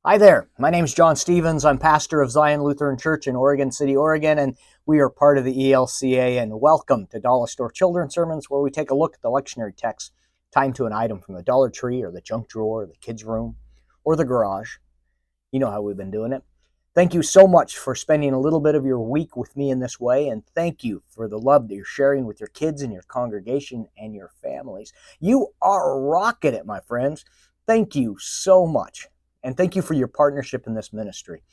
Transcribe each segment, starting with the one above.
Hi there. My name is John Stevens. I'm pastor of Zion Lutheran Church in Oregon City, Oregon, and we are part of the ELCA. And welcome to Dollar Store Children's Sermons, where we take a look at the lectionary text, timed to an item from the Dollar Tree or the junk drawer, or the kids' room, or the garage. You know how we've been doing it. Thank you so much for spending a little bit of your week with me in this way, and thank you for the love that you're sharing with your kids and your congregation and your families. You are rocking it, my friends. Thank you so much. And thank you for your partnership in this ministry.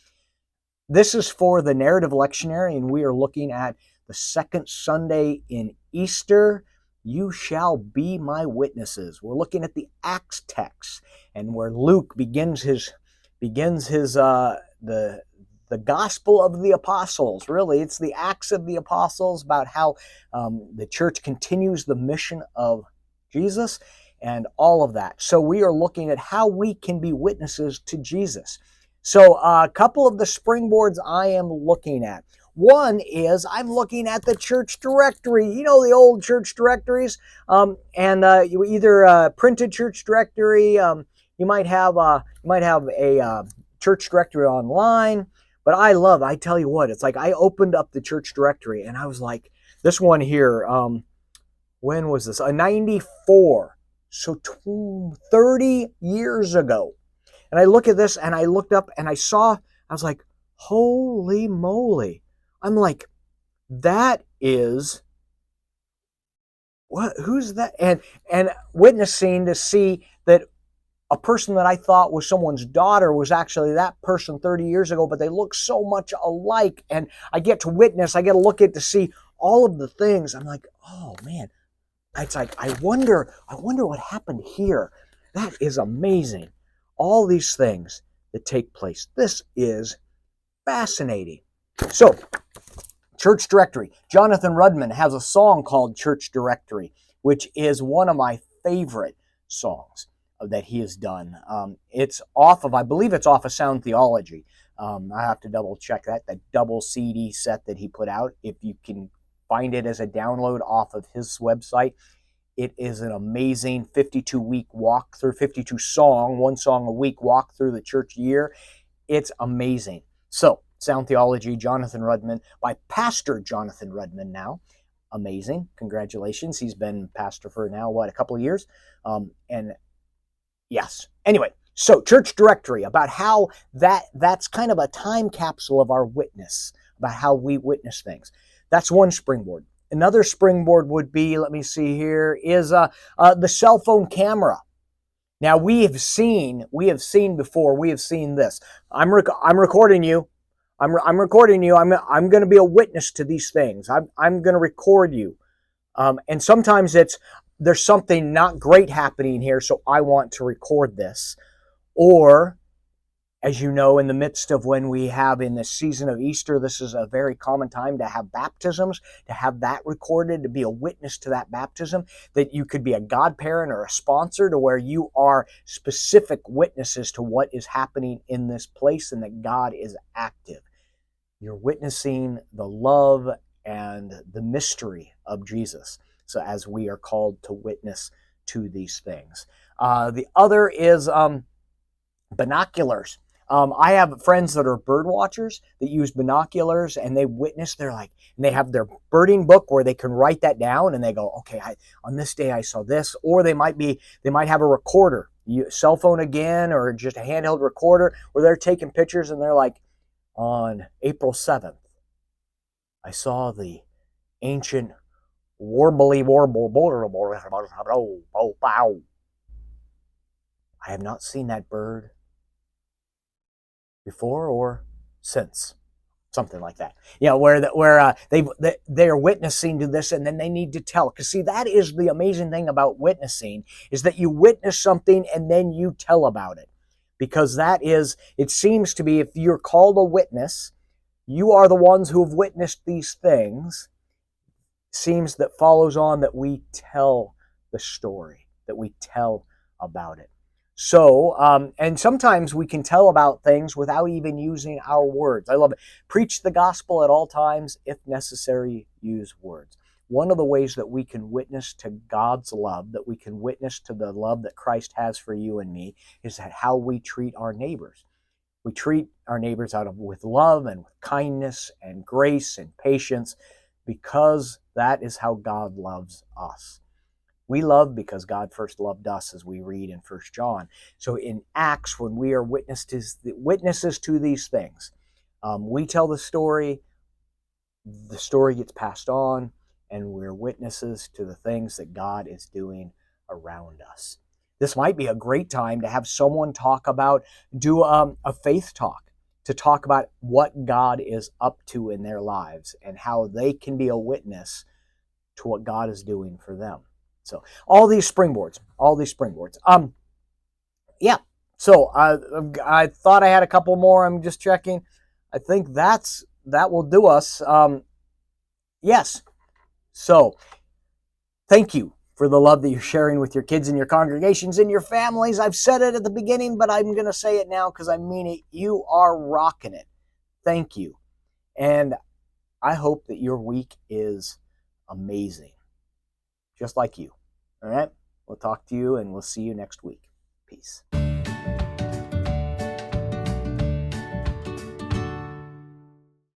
This is for the narrative lectionary, and we are looking at the second Sunday in Easter. You shall be my witnesses. We're looking at the Acts text, and where Luke begins his the gospel of the apostles. Really, it's the Acts of the Apostles about how the church continues the mission of Jesus and all of that. So we are looking at how we can be witnesses to Jesus. So a couple of the springboards I am looking at. One is I'm looking at the church directory. You know, the old church directories, you either printed church directory. You might have a church directory online. But I tell you what, it's like I opened up the church directory and I was like, this one here. When was this? 94. So 30 years ago. And I look at this and I looked up and I was like, holy moly. I'm like, that is, who's that? And witnessing to see that a person that I thought was someone's daughter was actually that person 30 years ago, but they look so much alike. And I get to look at to see all of the things. I'm like, oh man. It's like, I wonder what happened here. That is amazing. All these things that take place. This is fascinating. So, church directory. Jonathan Rudman has a song called Church Directory, which is one of my favorite songs that he has done. I believe it's off of Sound Theology. I have to double check that double CD set that he put out. If you can find it as a download off of his website. It is an amazing 52-week walk through, 52 song, one song a week walk through the church year. It's amazing. So, Sound Theology, Jonathan Rudman, by Pastor Jonathan Rudman now. Amazing. Congratulations. He's been pastor for now, a couple of years? And yes. Anyway, so church directory, about how that's kind of a time capsule of our witness, about how we witness things. That's one springboard. Another springboard would be, let me see here, is the cell phone camera. Now we have seen before. We have seen this. I'm recording you. I'm recording you. I'm going to be a witness to these things. I'm going to record you. And sometimes there's something not great happening here, so I want to record this. Or, as you know, in the midst of when we have in the season of Easter, this is a very common time to have baptisms, to have that recorded, to be a witness to that baptism, that you could be a godparent or a sponsor to where you are specific witnesses to what is happening in this place and that God is active. You're witnessing the love and the mystery of Jesus. So as we are called to witness to these things. The other is binoculars. I have friends that are bird watchers that use binoculars and they witness. And they have their birding book where they can write that down and they go, okay, on this day I saw this. Or they might have a recorder, cell phone again, or just a handheld recorder where they're taking pictures and they're like, on April 7th, I saw the ancient warbly warble. I have not seen that bird before or since, something like that. Where they are witnessing to this, and then they need to tell. Because see, that is the amazing thing about witnessing, is that you witness something and then you tell about it. Because it seems to be, if you're called a witness, you are the ones who have witnessed these things. Seems that follows on that we tell the story, that we tell about it. So, and sometimes we can tell about things without even using our words. I love it. Preach the gospel at all times. If necessary, use words. One of the ways that we can witness to God's love, that we can witness to the love that Christ has for you and me, is how we treat our neighbors. We treat our neighbors with love and with kindness and grace and patience, because that is how God loves us. We love because God first loved us, as we read in 1 John. So in Acts, when we are witnesses to these things, we tell the story gets passed on, and we're witnesses to the things that God is doing around us. This might be a great time to have someone do a faith talk, to talk about what God is up to in their lives and how they can be a witness to what God is doing for them. So all these springboards. Yeah. So I thought I had a couple more. I'm just checking. I think that will do us. Yes. So thank you for the love that you're sharing with your kids and your congregations and your families. I've said it at the beginning, but I'm going to say it now because I mean it. You are rocking it. Thank you. And I hope that your week is amazing, just like you. All right? We'll talk to you, and we'll see you next week. Peace.